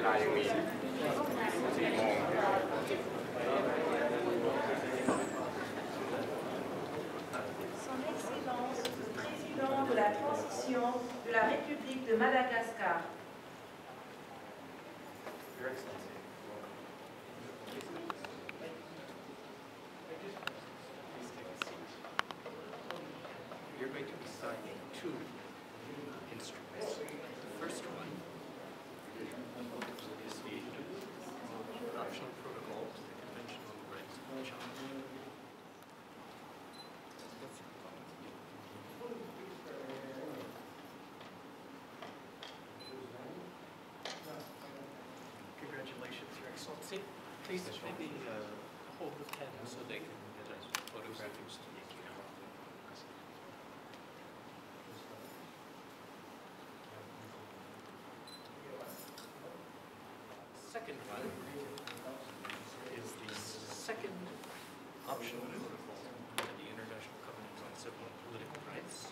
ลายังมี4 โมง Son Excellence, le président de la transition de la République de Madagascar. Your Excellency. Please take a seat. You're going to be signing 2 instruments. The first one is the optional protocol to the Convention on the Rights of the Child. Congratulations, Your Excellency. Please maybe hold the pen so they can get a photograph. Second one is the second optional protocol to the International Covenant on Civil and Political Rights.